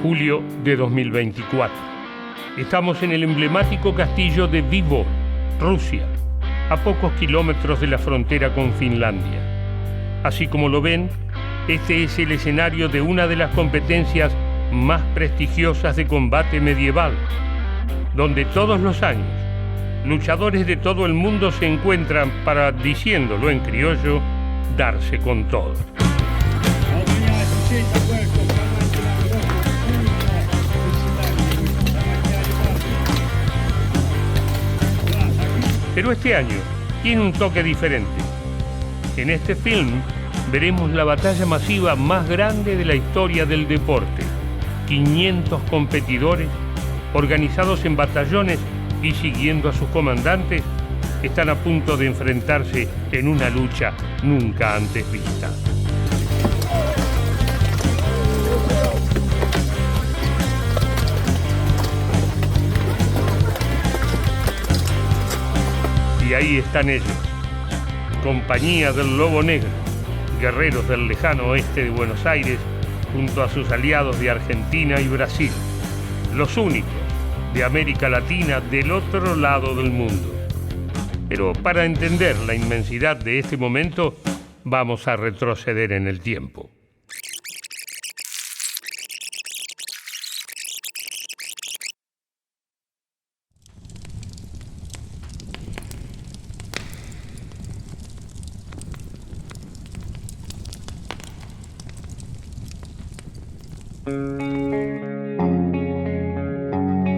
julio de 2024. Estamos en el emblemático castillo de Vivo, Rusia, a pocos kilómetros de la frontera con Finlandia. Así como lo ven, este es el escenario de una de las competencias más prestigiosas de combate medieval, donde todos los años luchadores de todo el mundo se encuentran para, diciéndolo en criollo, darse con todo. Pero este año tiene un toque diferente. En este film veremos la batalla masiva más grande de la historia del deporte. 500 competidores, organizados en batallones y siguiendo a sus comandantes, están a punto de enfrentarse en una lucha nunca antes vista. Y ahí están ellos, compañía del Lobo Negro, guerreros del lejano oeste de Buenos Aires, junto a sus aliados de Argentina y Brasil, los únicos de América Latina del otro lado del mundo. Pero para entender la inmensidad de este momento, vamos a retroceder en el tiempo.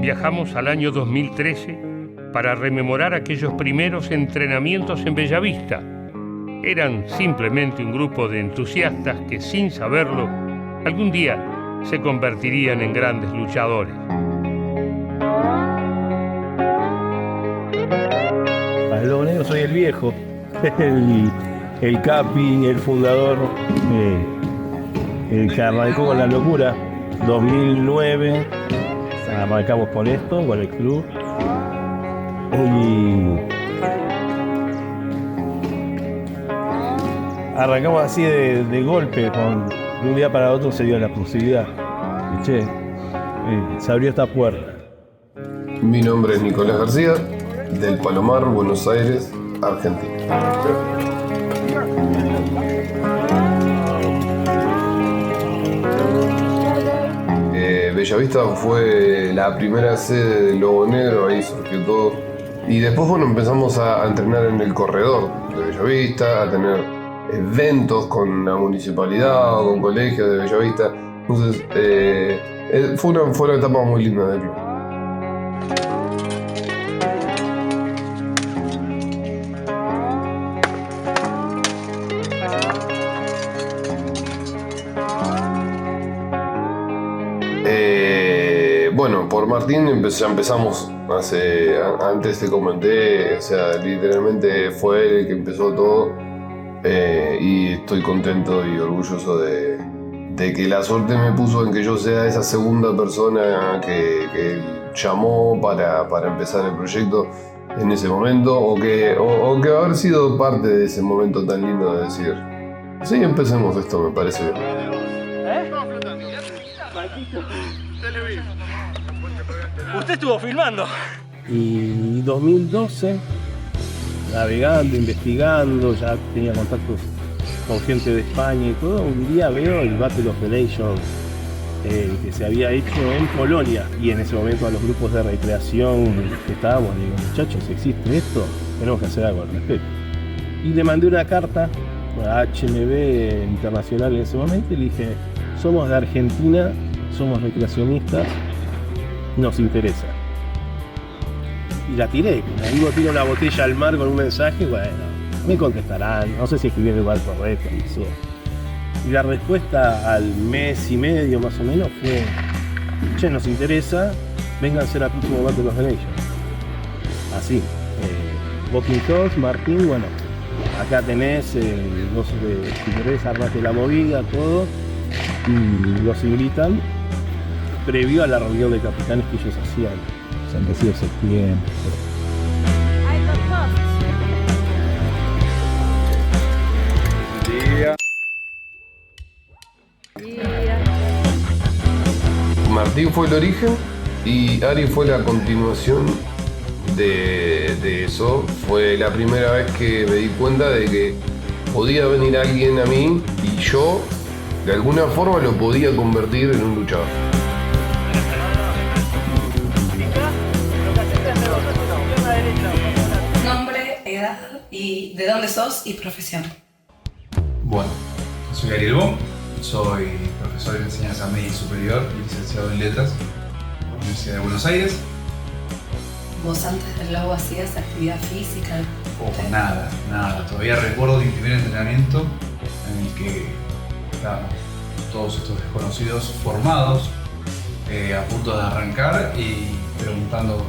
Viajamos al año 2013 para rememorar aquellos primeros entrenamientos en Bellavista. Eran simplemente un grupo de entusiastas que, sin saberlo, algún día se convertirían en grandes luchadores. Para el Lobo Negro soy el viejo, el capi, el fundador, el que arrancó con la locura. 2009 arrancamos con esto, con el club. Y arrancamos así de golpe, de un día para otro se dio la posibilidad. Y se abrió esta puerta. Mi nombre es Nicolás García, del Palomar, Buenos Aires, Argentina. Bellavista fue la primera sede del Lobo Negro, ahí surgió todo. Y después, bueno, empezamos a entrenar en el corredor de Bellavista, a tener eventos con la municipalidad o con colegios de Bellavista. Entonces, fue una etapa muy linda del club. Bueno, por Martín empezamos antes te comenté, o sea, literalmente fue él el que empezó todo, y estoy contento y orgulloso de que la suerte me puso en que yo sea esa segunda persona que llamó para empezar el proyecto en ese momento, o que haber sido parte de ese momento tan lindo de decir, sí, empecemos esto, me parece bien. Usted estuvo filmando. Y 2012, navegando, investigando, ya tenía contactos con gente de España y todo, un día veo el Battle of the Nations que se había hecho en Polonia, y en ese momento a los grupos de recreación que estábamos, le digo, muchachos, ¿existe esto? Tenemos que hacer algo al respecto. Y le mandé una carta a HMB Internacional en ese momento y le dije, somos de Argentina, somos recreacionistas, nos interesa. Y la tiré, digo, tiro la botella al mar con un mensaje, bueno, me contestarán, no sé si escribí en el lugar correcto, no sé. Y la respuesta al mes y medio más o menos fue, che, nos interesa, vénganse al próximo Battle of the Nations. Así, Walking Tours, Martín, bueno, acá tenés, si querés armate la movida, todo, y los invitan previo a la reunión de capitanes que ellos hacían, San Recibe septiembre. Martín fue el origen y Ari fue la continuación de eso. Fue la primera vez que me di cuenta de que podía venir alguien a mí y yo de alguna forma lo podía convertir en un luchador. Nombre, edad y de dónde sos y profesión. Bueno, soy Ariel Bo, soy profesor de enseñanza media y superior y licenciado en letras en la Universidad de Buenos Aires. ¿Vos antes del logo hacías actividad física? Nada. Todavía recuerdo mi primer entrenamiento en el que estábamos todos estos desconocidos formados, a punto de arrancar y preguntando,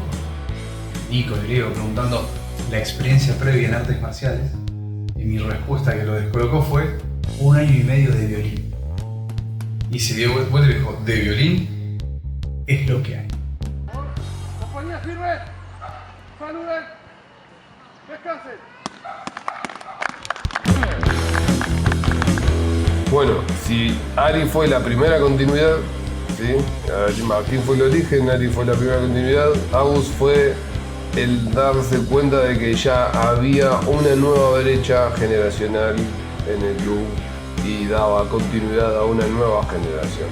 Nico y Griego, preguntando la experiencia previa en artes marciales. Y mi respuesta que lo descolocó fue 1 año y medio de violín. Y se dio vuelta y dijo, de violín es lo que hay. Compañía firme. Saluden. Descansen. Bueno, si Ari fue la primera continuidad, ¿sí? Martín fue el origen, Ari fue la primera continuidad, Agus fue el darse cuenta de que ya había una nueva brecha generacional en el club y daba continuidad a una nueva generación.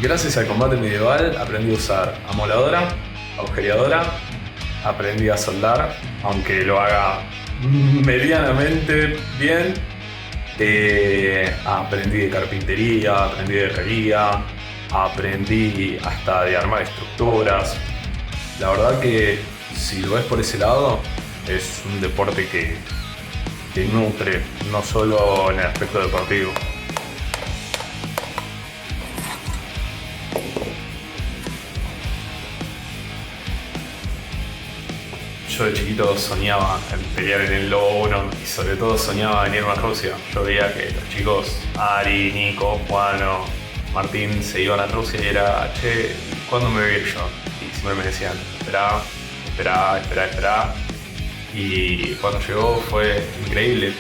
Gracias al combate medieval aprendí a usar amoladora, agujereadora, aprendí a soldar, aunque lo haga medianamente bien. Aprendí de carpintería, aprendí de herrería, aprendí hasta de armar estructuras. La verdad que si lo ves por ese lado, es un deporte que nutre, no solo en el aspecto deportivo. Yo de chiquito soñaba en pelear en el Lobo 1 y sobre todo soñaba en irme a Rusia. Yo veía que los chicos, Ari, Nico, Juano, Martín, se iban a Rusia y era, che, ¿cuándo me voy a ir yo? Y siempre me decían, esperá. Y cuando llegó fue increíble.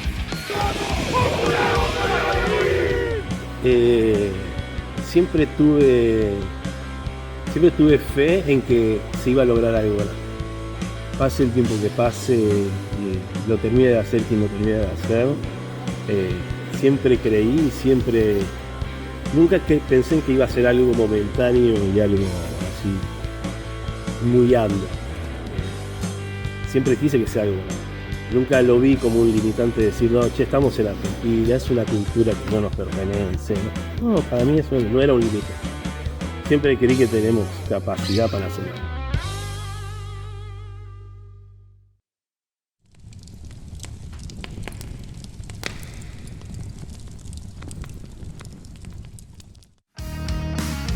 Siempre tuve fe en que se iba a lograr algo. Pase el tiempo que pase, lo termine de hacer quien lo termine de hacer. Siempre creí, nunca pensé en que iba a ser algo momentáneo y algo así muy ando. Siempre quise que sea algo. Nunca lo vi como un limitante de decir, no, che, estamos en Argentina, es una cultura que no nos pertenece. No, para mí eso no era un límite. Siempre creí que tenemos capacidad para hacerlo.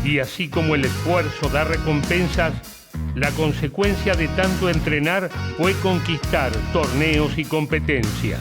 Y así como el esfuerzo da recompensas, la consecuencia de tanto entrenar fue conquistar torneos y competencias.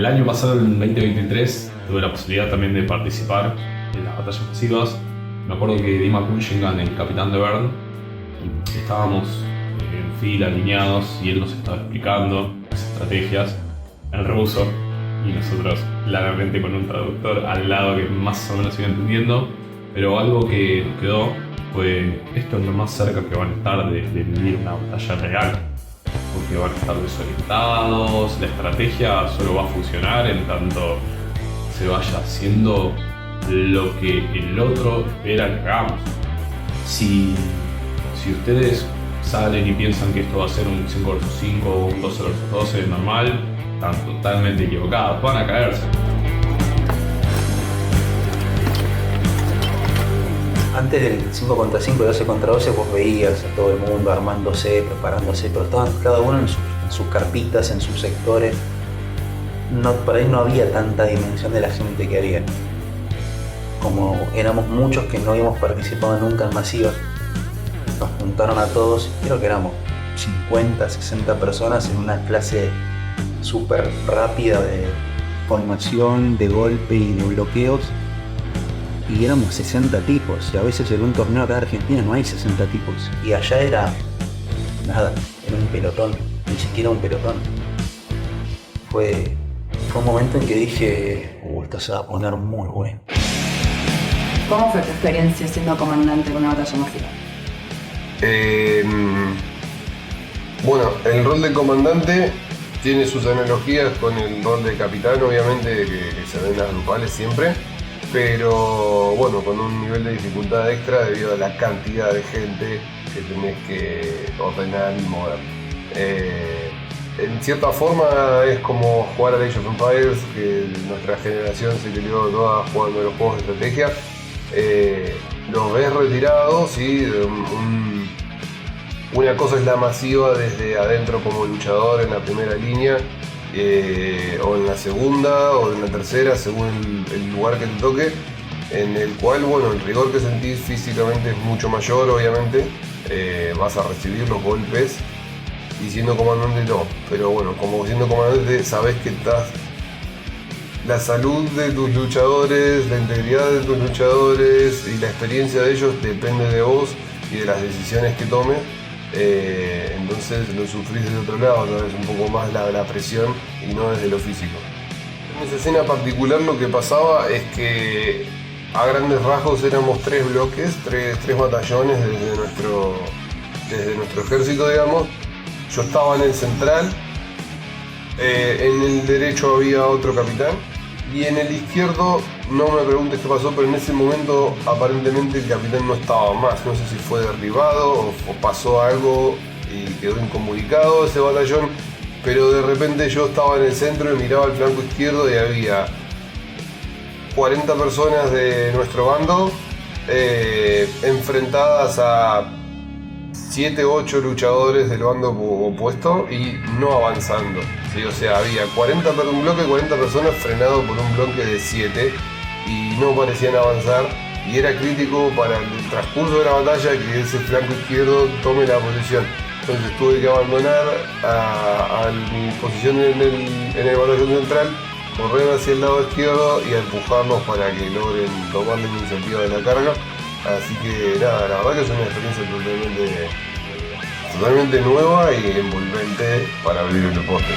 El año pasado, en 2023, tuve la posibilidad también de participar en las batallas masivas. Me acuerdo que Dima Kunshingan, el capitán de Bern, estábamos en fila, alineados, y él nos estaba explicando las estrategias en ruso, y nosotros claramente con un traductor al lado que más o menos iba entendiendo. Pero algo que nos quedó fue: esto es lo más cerca que van a estar de vivir una batalla real, porque van a estar desorientados. La estrategia solo va a funcionar en tanto se vaya haciendo lo que el otro espera que hagamos. Si ustedes salen y piensan que esto va a ser un 5 vs 5 o un 12 vs 12 normal, están totalmente equivocados, van a caerse. Antes del 5 contra 5 y 12 contra 12 vos veías a todo el mundo armándose, preparándose, pero estaban cada uno en sus carpitas, en sus sectores. Por ahí no había tanta dimensión de la gente que había. Como éramos muchos que no habíamos participado nunca en masivas, nos juntaron a todos, creo que éramos 50, 60 personas en una clase súper rápida de formación, de golpe y de bloqueos. Y éramos 60 tipos, y a veces en un torneo acá de Argentina no hay 60 tipos. Y allá era nada, era un pelotón, ni siquiera un pelotón. Fue un momento en que dije, esto se va a poner muy bueno. ¿Cómo fue tu experiencia siendo comandante de una batalla masiva? Bueno, el rol de comandante tiene sus analogías con el rol de capitán, obviamente, que se ven las grupales siempre. Pero bueno, con un nivel de dificultad extra debido a la cantidad de gente que tenés que ordenar y mover. En cierta forma es como jugar a Age of Empires, que nuestra generación se crió toda jugando a los juegos de estrategia. Los ves retirados y una cosa es la masiva desde adentro como luchador en la primera línea, o en la segunda o en la tercera, según el lugar que te toque, en el cual, bueno, el rigor que sentís físicamente es mucho mayor, obviamente. Vas a recibir los golpes, y siendo comandante no, pero bueno, como siendo comandante sabes que la salud de tus luchadores, la integridad de tus luchadores y la experiencia de ellos depende de vos y de las decisiones que tomes. Entonces lo sufrís del otro lado, ¿no? Es un poco más la presión y no desde lo físico. En esa escena particular lo que pasaba es que a grandes rasgos éramos 3 bloques, tres batallones desde nuestro ejército, digamos. Yo estaba en el central, en el derecho había otro capitán, y en el izquierdo, no me preguntes qué pasó, pero en ese momento aparentemente el capitán no estaba más. No sé si fue derribado o pasó algo y quedó incomunicado ese batallón, pero de repente yo estaba en el centro y miraba al flanco izquierdo y había 40 personas de nuestro bando enfrentadas a 7 u 8 luchadores del bando opuesto y no avanzando. ¿Sí? O sea, había un bloque de 40 personas frenado por un bloque de 7 y no parecían avanzar, y era crítico para el transcurso de la batalla que ese flanco izquierdo tome la posición. Entonces tuve que abandonar a mi posición en el batallón central, correr hacia el lado izquierdo y a empujarnos para que logren tomar la iniciativa de la carga. Así que nada, la verdad que es una experiencia totalmente nueva y envolvente para abrir el deporte.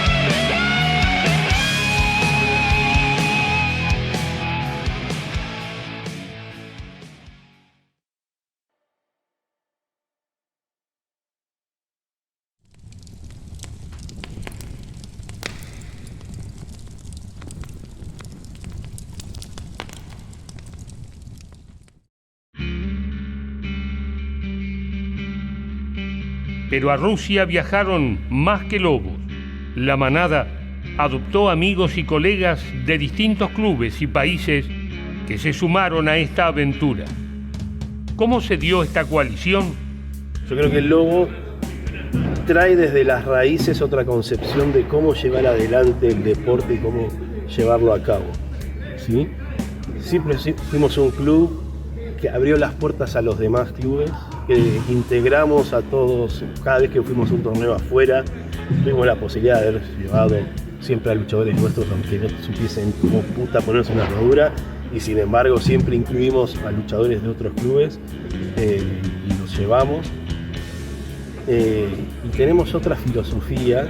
Pero a Rusia viajaron más que lobos. La manada adoptó amigos y colegas de distintos clubes y países que se sumaron a esta aventura. ¿Cómo se dio esta coalición? Yo creo que el lobo trae desde las raíces otra concepción de cómo llevar adelante el deporte y cómo llevarlo a cabo. ¿Sí? Siempre fuimos un club que abrió las puertas a los demás clubes, que integramos a todos. Cada vez que fuimos a un torneo afuera, tuvimos la posibilidad de haber llevado siempre a luchadores nuestros, aunque no supiesen como puta ponerse una armadura, y sin embargo siempre incluimos a luchadores de otros clubes y los llevamos. Y tenemos otra filosofía,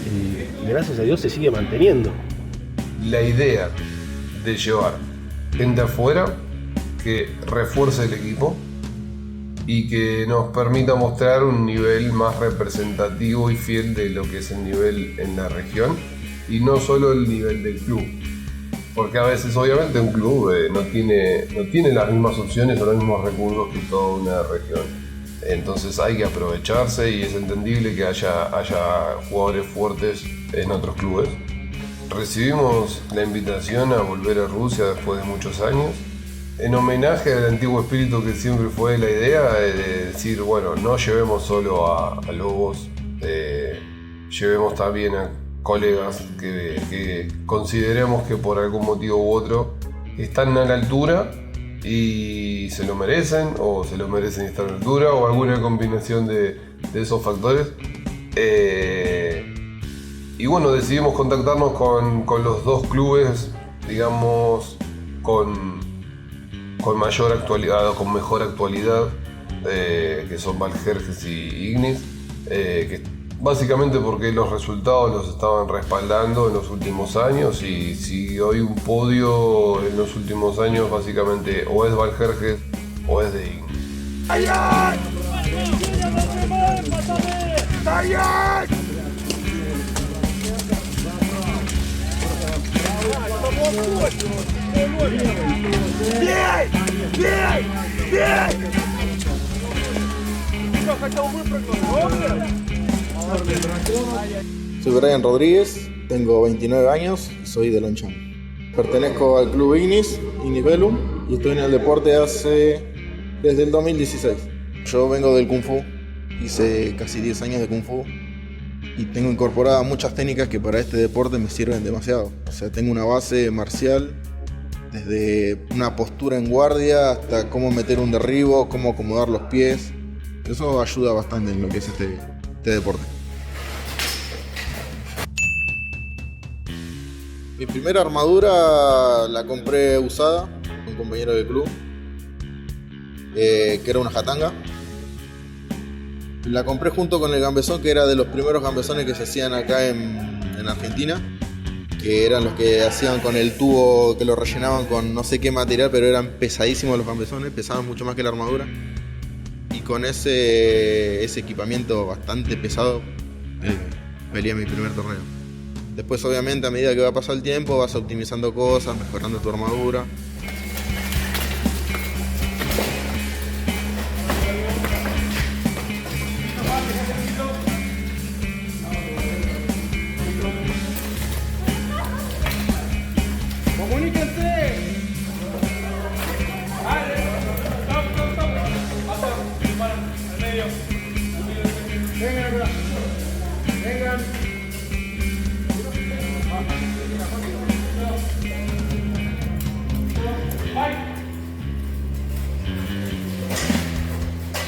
y gracias a Dios se sigue manteniendo. La idea de llevar gente afuera que refuerce el equipo y que nos permita mostrar un nivel más representativo y fiel de lo que es el nivel en la región y no solo el nivel del club, porque a veces obviamente un club no tiene las mismas opciones o los mismos recursos que toda una región, entonces hay que aprovecharse y es entendible que haya jugadores fuertes en otros clubes. Recibimos la invitación a volver a Rusia después de muchos años en homenaje al antiguo espíritu que siempre fue la idea de decir, bueno, no llevemos solo a lobos, llevemos también a colegas que consideremos que por algún motivo u otro están a la altura y se lo merecen, o se lo merecen estar a la altura, o alguna combinación de esos factores. Y bueno, decidimos contactarnos con los dos clubes, digamos, con mayor actualidad o con mejor actualidad, que son Valjerjes y Ignis, que básicamente porque los resultados los estaban respaldando en los últimos años, y si hay un podio en los últimos años, básicamente o es Valjerjes o es de Ignis. Soy Brian Rodríguez, tengo 29 años y soy de Lonchón. Pertenezco al club Ignis Velum, y estoy en el deporte desde el 2016. Yo vengo del Kung Fu, hice casi 10 años de Kung Fu y tengo incorporadas muchas técnicas que para este deporte me sirven demasiado. O sea, tengo una base marcial, desde una postura en guardia hasta cómo meter un derribo, cómo acomodar los pies. Eso ayuda bastante en lo que es este deporte. Mi primera armadura la compré usada, un compañero del club, que era una jatanga. La compré junto con el gambesón, que era de los primeros gambesones que se hacían acá en Argentina, que eran los que hacían con el tubo, que lo rellenaban con no sé qué material, pero eran pesadísimos los gambesones, pesaban mucho más que la armadura. Y con ese equipamiento bastante pesado, peleé mi primer torneo. Después, obviamente, a medida que va a pasar el tiempo, vas optimizando cosas, mejorando tu armadura.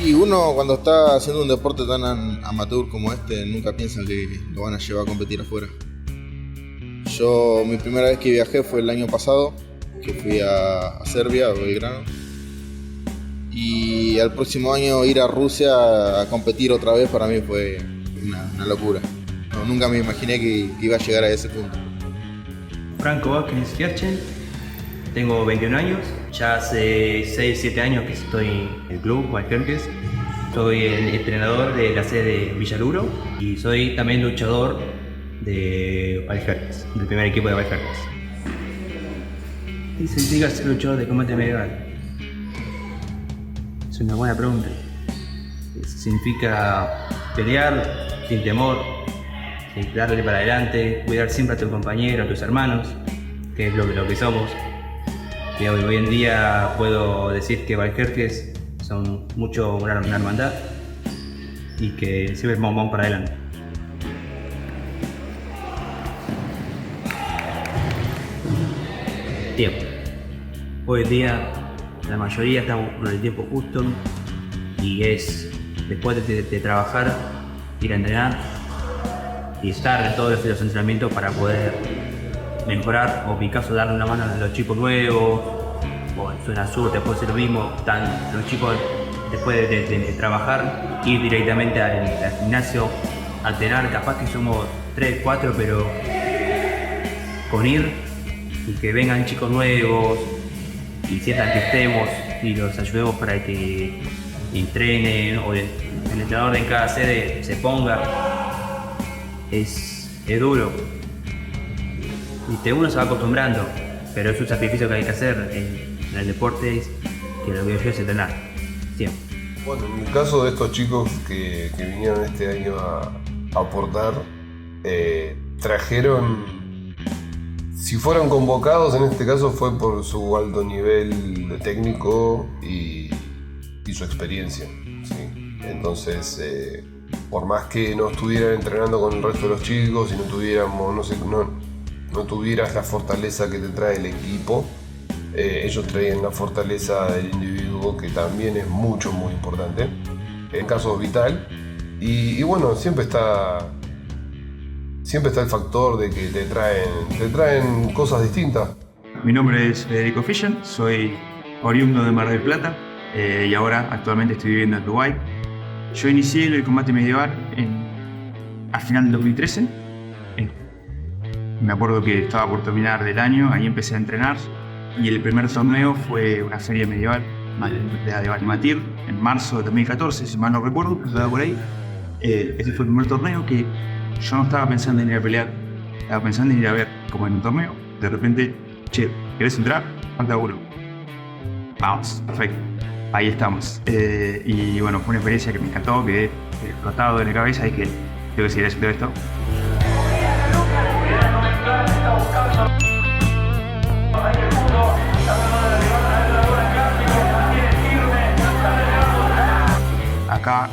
Y uno, cuando está haciendo un deporte tan amateur como este, nunca piensa que lo van a llevar a competir afuera. Mi primera vez que viajé fue el año pasado, que fui a Serbia, a Belgrano. Y al próximo año ir a Rusia a competir otra vez para mí fue una locura. Nunca me imaginé que iba a llegar a ese punto. Franco Vázquez Gerchen, tengo 21 años, ya hace 6-7 años que estoy en el club Valjerjes. Soy el entrenador de la sede de Villaluro y soy también luchador de Valjerjes, del primer equipo de Valjerjes. ¿Qué significa ser luchador de combate medieval? Es una buena pregunta. Significa pelear sin temor, darle para adelante, cuidar siempre a tu compañero, a tus hermanos, que es lo que somos. Que hoy en día puedo decir que Valjerjes son mucho una hermandad y que siempre vamos para adelante. Tiempo. Hoy en día la mayoría estamos con el tiempo justo y es después de trabajar, ir a entrenar y estar en todos los entrenamientos para poder mejorar, o en mi caso darle una mano a los chicos nuevos, o en Zona Sur después de lo mismo, los chicos después de trabajar, ir directamente al gimnasio a entrenar, capaz que somos 3, 4, pero con ir y que vengan chicos nuevos y sientan que estemos y los ayudemos para que entrenen, o el entrenador de cada sede se ponga, es duro. Uno se va acostumbrando, pero es un sacrificio que hay que hacer en el deporte, que lo que yo es entrenar, siempre. Bueno, en el caso de estos chicos que vinieron este año a aportar, trajeron, si fueron convocados en este caso fue por su alto nivel técnico y su experiencia, ¿sí? Entonces, por más que no estuvieran entrenando con el resto de los chicos y no tuvieras la fortaleza que te trae el equipo, ellos traían la fortaleza del individuo, que también es muy importante, en casos vital, y bueno, siempre está el factor de que te traen cosas distintas. Mi nombre es Federico Fischer, soy oriundo de Mar del Plata y ahora actualmente estoy viviendo en Uruguay. Yo inicié el combate medieval al final del 2013. Me acuerdo que estaba por terminar del año, ahí empecé a entrenar. Y el primer torneo fue una feria medieval de Valmatir en marzo de 2014, si mal no recuerdo, estaba por ahí. Ese fue el primer torneo que yo no estaba pensando en ir a pelear, estaba pensando en ir a ver como en un torneo. De repente, che, ¿querés entrar? Falta uno. Vamos, perfecto. Ahí estamos. Y bueno, fue una experiencia que me encantó, quedé explotado de la cabeza y que tengo que seguir haciendo esto. Acá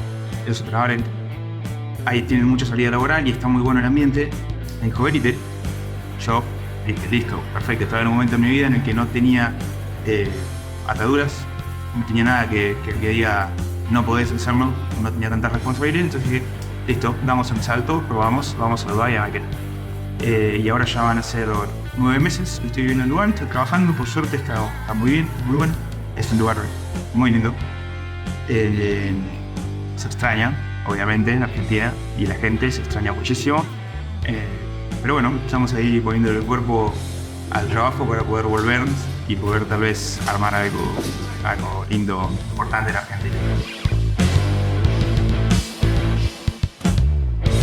los entrenadores ahí tienen mucha salida laboral y está muy bueno el ambiente. Me dijo, venite. Yo dije, listo, perfecto. Estaba en un momento en mi vida en el que no tenía ataduras, no tenía nada que diga no podés hacerlo, no tenía tanta responsabilidad. Entonces dije, listo, damos el salto, probamos, vamos a Dubái a Maquena. Y ahora ya van a ser 9 meses, estoy viviendo en Dubái, estoy trabajando, por suerte está muy bien, muy bueno. Es un lugar muy lindo. Se extraña, obviamente, en Argentina, y la gente se extraña muchísimo. Pero bueno, estamos ahí poniéndole el cuerpo al trabajo para poder volver y poder tal vez armar algo lindo, importante en Argentina.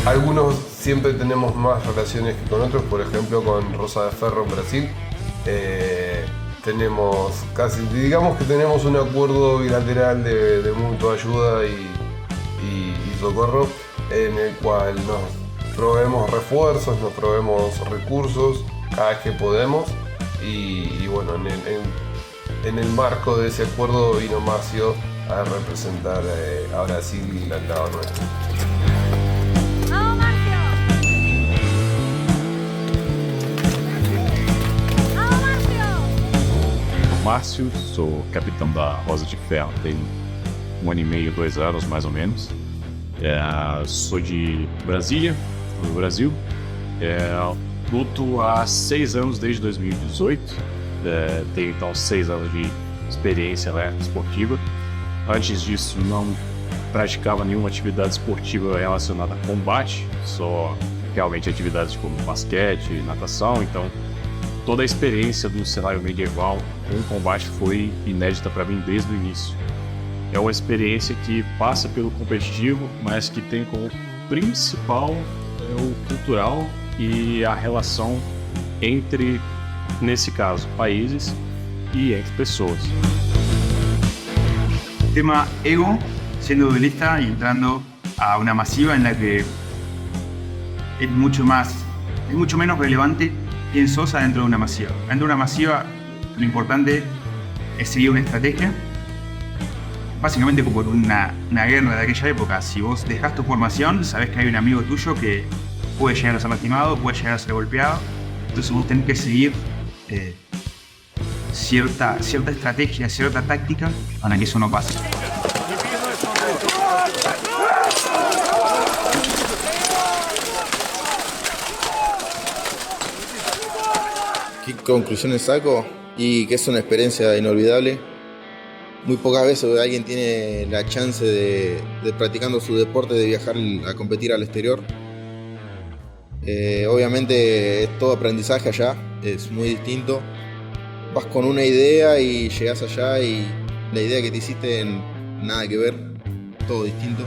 Algunos siempre tenemos más relaciones que con otros, por ejemplo con Rosa de Ferro en Brasil. Tenemos digamos que tenemos un acuerdo bilateral de mutua ayuda y socorro, en el cual nos proveemos refuerzos, nos proveemos recursos cada vez que podemos, y bueno, en el marco de ese acuerdo vino Macio a representar a Brasil y al lado nuestro. Márcio, sou capitão da Rosa de Ferro, tem 1 ano e meio, 2 anos mais ou menos. Sou de Brasília, no Brasil. Luto há 6 anos, desde 2018. Tenho então 6 anos de experiência esportiva. Antes disso, não praticava nenhuma atividade esportiva relacionada a combate, só realmente atividades como basquete, natação. Então, toda a experiência do cenário medieval com combate foi inédita para mim desde o início. É uma experiência que passa pelo competitivo, mas que tem como principal o cultural e a relação entre, nesse caso, países y entre pessoas. Tema ego, siendo duelista y entrando a una masiva en la que es mucho menos relevante quién sos adentro de una masiva. Dentro de una masiva lo importante es seguir una estrategia, básicamente como una guerra de aquella época. Si vos dejás tu formación, sabés que hay un amigo tuyo que puede llegar a ser lastimado, puede llegar a ser golpeado, entonces vos tenés que seguir cierta estrategia, cierta táctica para que eso no pase. ¿Qué conclusiones saco? Y que es una experiencia inolvidable. Muy pocas veces alguien tiene la chance de practicando su deporte, de viajar a competir al exterior. Obviamente es todo aprendizaje allá, es muy distinto. Vas con una idea y llegás allá y la idea que te hiciste nada que ver, todo distinto.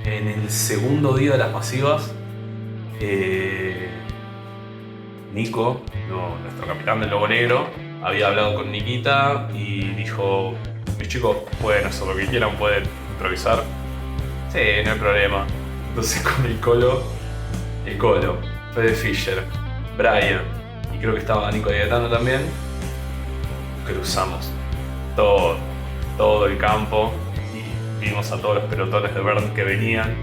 En el segundo día de las masivas, Nico, nuestro capitán del Lobo Negro, había hablado con Nikita y dijo: mis chicos pueden hacer lo que quieran, pueden improvisar. Sí, no hay problema. Entonces con el Colo, Fede Fischer, Brian y creo que estaba Nico Dietano también, cruzamos todo el campo y vimos a todos los pelotones de Bern que venían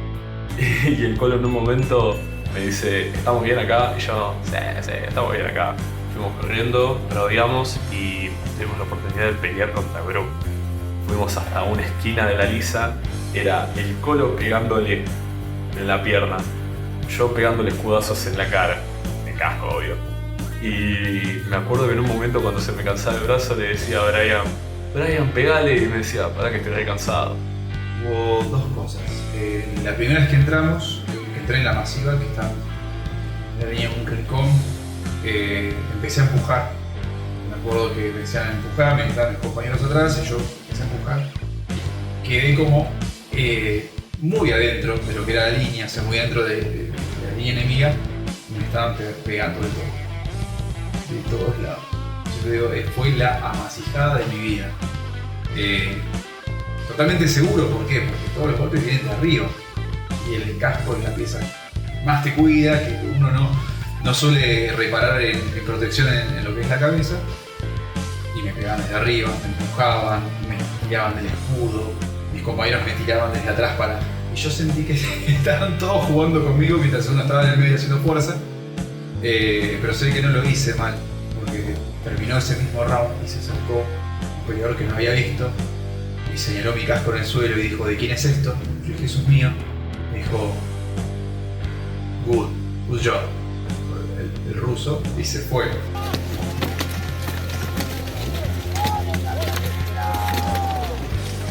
y el Colo en un momento me dice: ¿estamos bien acá? Y yo: sí, estamos bien acá. Fuimos corriendo, rodeamos y tuvimos la oportunidad de pelear contra Group. Fuimos hasta una esquina de la lisa, era el Colo pegándole en la pierna, yo pegándole escudazos en la cara, el casco obvio. Y me acuerdo que en un momento cuando se me cansaba el brazo le decía a Brian, pegale, y me decía: para que estoy cansado. Hubo dos cosas. La primera vez que entramos, que entré en la masiva, que está en la línea Bunkercom, empecé a empujar. Me acuerdo que empezaban a empujar, me estaban mis compañeros atrás y yo empecé a empujar. Quedé como muy adentro de lo que era la línea, o sea, muy adentro de la línea enemiga, y me estaban pegando de todos lados. Yo digo, fue la amasijada de mi vida. Totalmente seguro, ¿por qué? Porque todos los golpes vienen de arriba y el casco es la pieza más te cuida, que uno no suele reparar en protección en lo que es la cabeza, y me pegaban desde arriba, me empujaban, me tiraban del escudo, mis compañeros me tiraban desde atrás y yo sentí que estaban todos jugando conmigo mientras uno estaba en el medio haciendo fuerza, pero sé que no lo hice mal, porque terminó ese mismo round y se acercó un peleador que no había visto y señaló mi casco en el suelo y dijo: ¿de quién es esto? Yo dije: eso es mío. Me dijo: good job, el ruso, y se fue.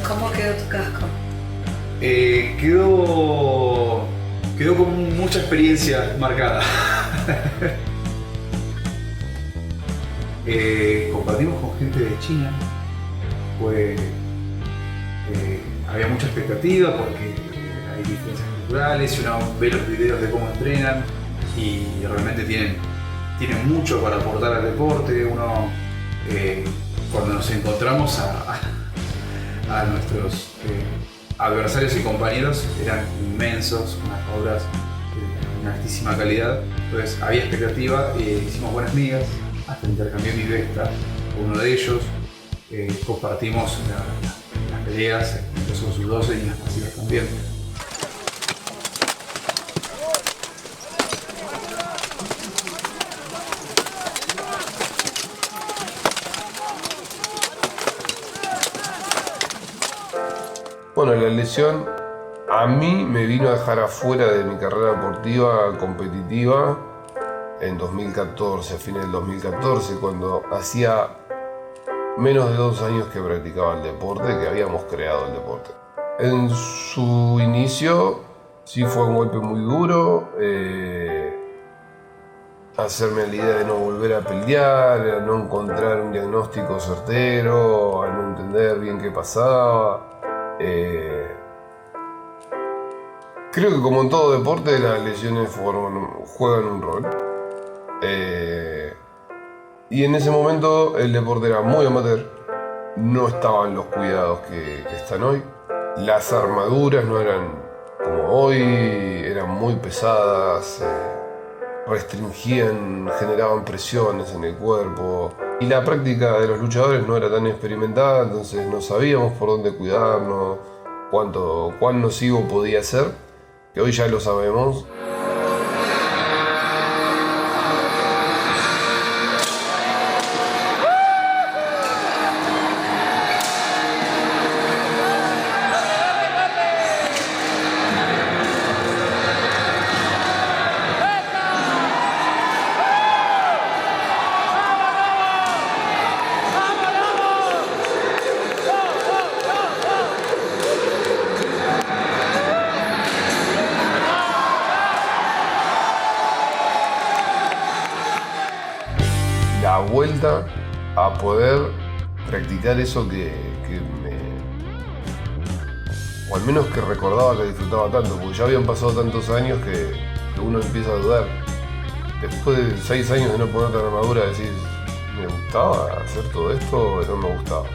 ¿Cómo quedó tu casco? Quedó con mucha experiencia marcada. Compartimos con gente de China, pues había mucha expectativa porque hay diferencias culturales y uno ve los videos de cómo entrenan y realmente tienen mucho para aportar al deporte. Uno, cuando nos encontramos a nuestros adversarios y compañeros, eran inmensos, unas obras de una altísima calidad, entonces había expectativa, hicimos buenas migas, hasta intercambié mi Vesta con uno de ellos, compartimos las peleas, empezó con sus 12 y las masivas también. Bueno, la lesión a mí me vino a dejar afuera de mi carrera deportiva competitiva en 2014, a fines del 2014, cuando hacía menos de 2 años que practicaba el deporte, que habíamos creado el deporte. En su inicio sí fue un golpe muy duro, hacerme la idea de no volver a pelear, a no encontrar un diagnóstico certero, a no entender bien qué pasaba. Creo que como en todo deporte las lesiones juegan un rol. Y en ese momento el deporte era muy amateur, no estaban los cuidados que están hoy. Las armaduras no eran como hoy, eran muy pesadas, restringían, generaban presiones en el cuerpo. Y la práctica de los luchadores no era tan experimentada, entonces no sabíamos por dónde cuidarnos, cuán nocivo podía ser, que hoy ya lo sabemos. vuelta a poder practicar eso o al menos que recordaba que disfrutaba tanto, porque ya habían pasado tantos años que uno empieza a dudar. Después de 6 años de no ponerte la armadura, decís, ¿me gustaba hacer todo esto o no me gustaba?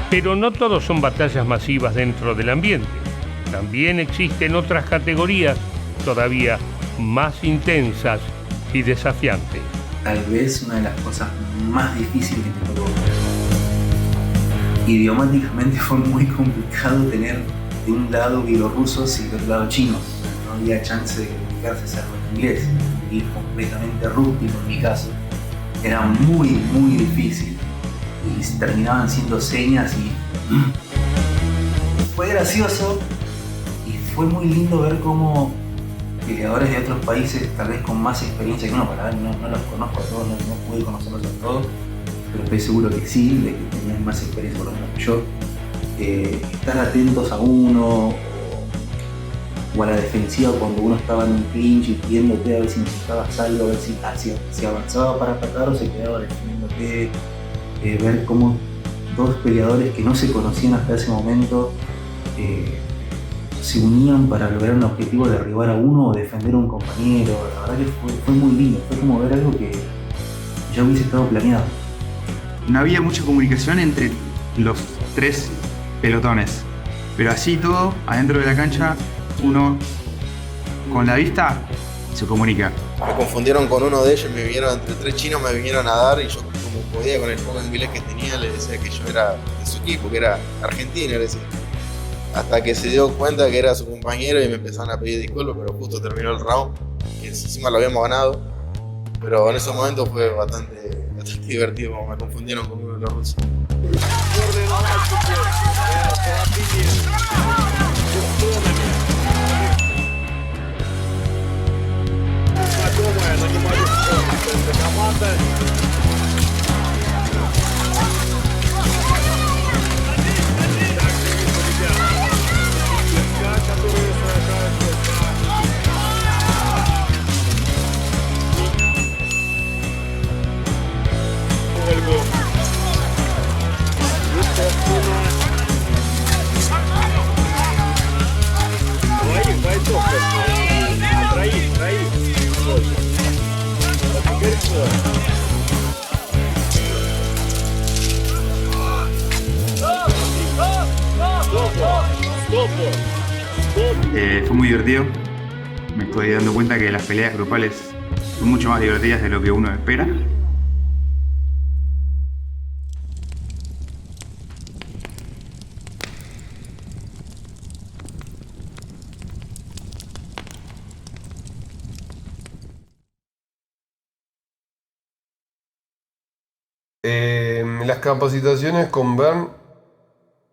Pero no todos son batallas masivas dentro del ambiente. También existen otras categorías todavía más intensas y desafiantes. Tal vez una de las cosas más difíciles que me tocó. Idiomáticamente fue muy complicado tener de un lado bielorrusos y del otro lado chinos. No había chance de comunicarse salvo en inglés. Ir completamente rústico en mi caso. Era muy, muy difícil. Y terminaban siendo señas y fue gracioso y fue muy lindo ver cómo peleadores de otros países, tal vez con más experiencia que uno, para ver, no los conozco a todos, no pude conocerlos a todos, pero estoy seguro que sí, de que tenían más experiencia por lo menos que yo, estar atentos a uno o a la defensiva cuando uno estaba en un clinch y viéndote a ver si necesitabas algo, a ver si avanzaba para atacar o se quedaba defendiéndote. Ver cómo dos peleadores que no se conocían hasta ese momento se unían para lograr un objetivo de derribar a uno o defender a un compañero. La verdad que fue muy lindo, fue como ver algo que ya hubiese estado planeado. No había mucha comunicación entre los 3 pelotones, pero así todo, adentro de la cancha, uno con la vista se comunica. Me confundieron con uno de ellos, me vinieron entre 3 chinos, me vinieron a dar y yo como podía con el poco inglés que tenía le decía que yo era de su equipo, que era argentino, le decía. Hasta que se dio cuenta que era su compañero y me empezaron a pedir disculpas, pero justo terminó el round, que encima lo habíamos ganado. Pero en ese momento fue bastante divertido, como me confundieron con uno de los rusos. Fue muy divertido. Me estoy dando cuenta que las peleas grupales son mucho más divertidas de lo que uno espera. Las capacitaciones con Bernd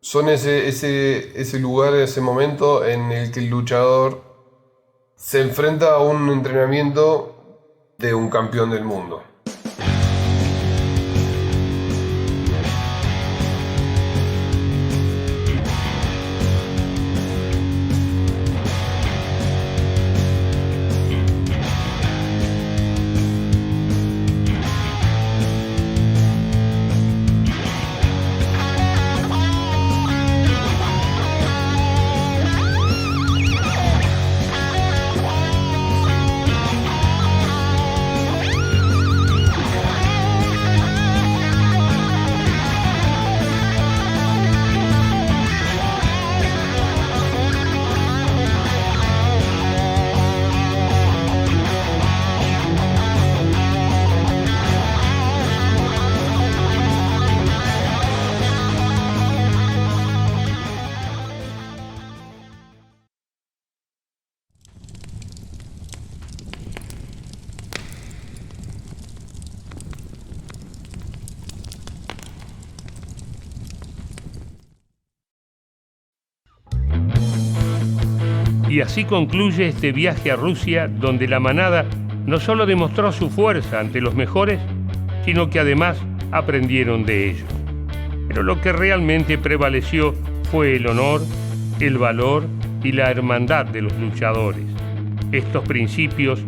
son ese lugar, ese momento en el que el luchador se enfrenta a un entrenamiento de un campeón del mundo. Y así concluye este viaje a Rusia, donde la manada no solo demostró su fuerza ante los mejores, sino que además aprendieron de ellos. Pero lo que realmente prevaleció fue el honor, el valor y la hermandad de los luchadores. Estos principios,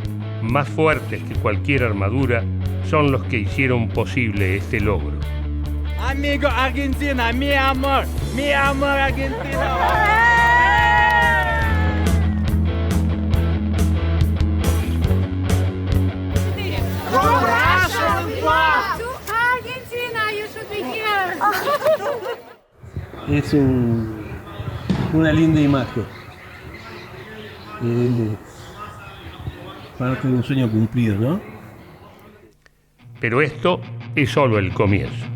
más fuertes que cualquier armadura, son los que hicieron posible este logro. Amigo Argentina, mi amor Argentina. Es una linda imagen. Parte de un sueño cumplido, ¿no? Pero esto es solo el comienzo.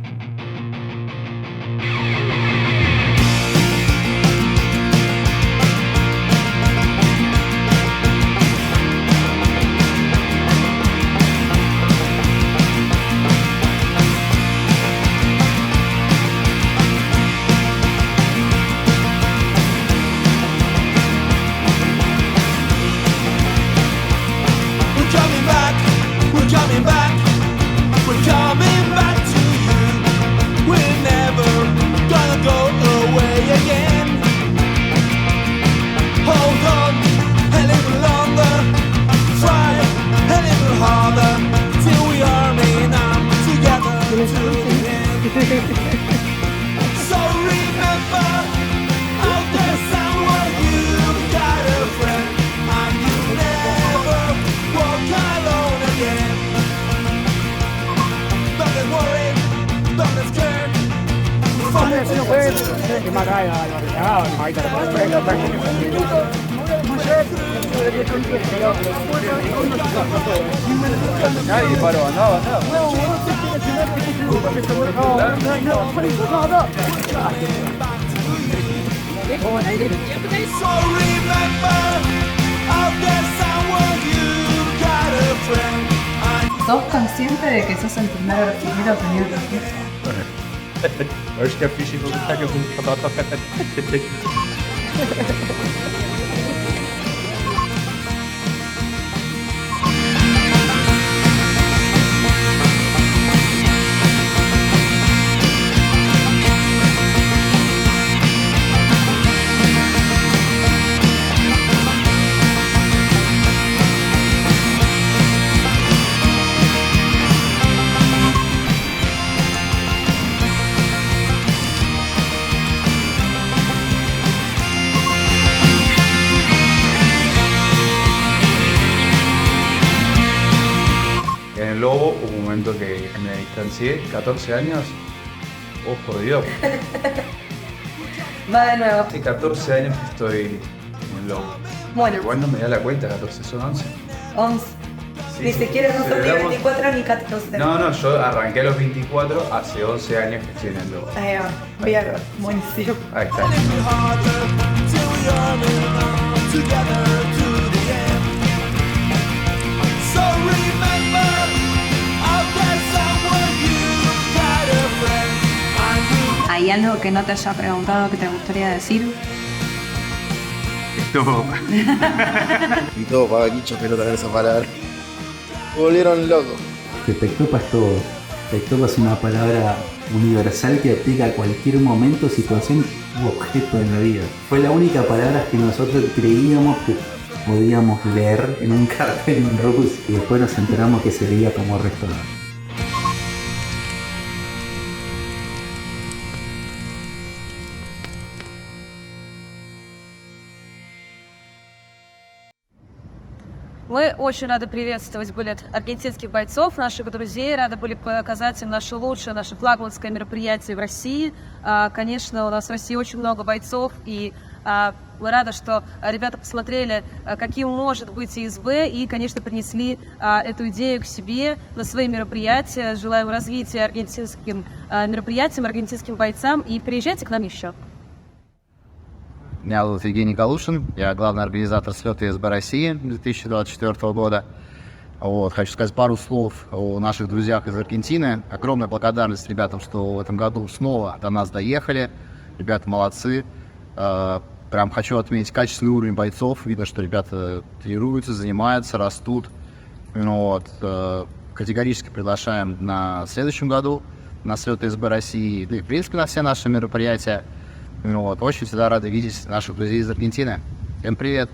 Nadie paró, andaba. ¿Sos consciente de que sos el primero a tener Lobo, hubo un momento que me distancié, 14 años, oh por Dios. Va de nuevo. Hace 14 años que estoy en Lobo. Bueno. Igual no me da la cuenta, 14, son 11. 11. Sí, Ni siquiera no son ni celebramos- 24 ni 14. No, yo arranqué a los 24, hace 11 años que estoy en el Lobo. Ahí va. Voy a ver. Buenísimo. Ahí está. ¿Hay algo que no te haya preguntado que te gustaría decir? Esto. Y todo para bicho pero tener esa palabra. Volvieron locos. Tectopa es todo. Tectopa es una palabra universal que aplica a cualquier momento, situación u objeto en la vida. Fue la única palabra que nosotros creíamos que podíamos leer en un cartel en Rusia y después nos enteramos que se leía como restaurante. Мы очень рады приветствовать были аргентинских бойцов, наших друзей, рады были показать им наше лучшее, наше флагманское мероприятие в России. Конечно, у нас в России очень много бойцов, и мы рады, что ребята посмотрели, каким может быть ИСБ, и, конечно, принесли эту идею к себе на свои мероприятия. Желаем развития аргентинским мероприятиям, аргентинским бойцам, и приезжайте к нам еще. Меня зовут Евгений Калушин, я главный организатор слета ИСБ России 2024 года. Хочу сказать пару слов о наших друзьях из Аргентины. Огромная благодарность ребятам, что в этом году снова до нас доехали. Ребята молодцы. Прям хочу отметить качественный уровень бойцов. Видно, что ребята тренируются, занимаются, растут. Категорически приглашаем на следующем году на слеты СБ России, да и в принципе на все наши мероприятия. Очень всегда рады видеть наших друзей из Аргентины. Всем привет!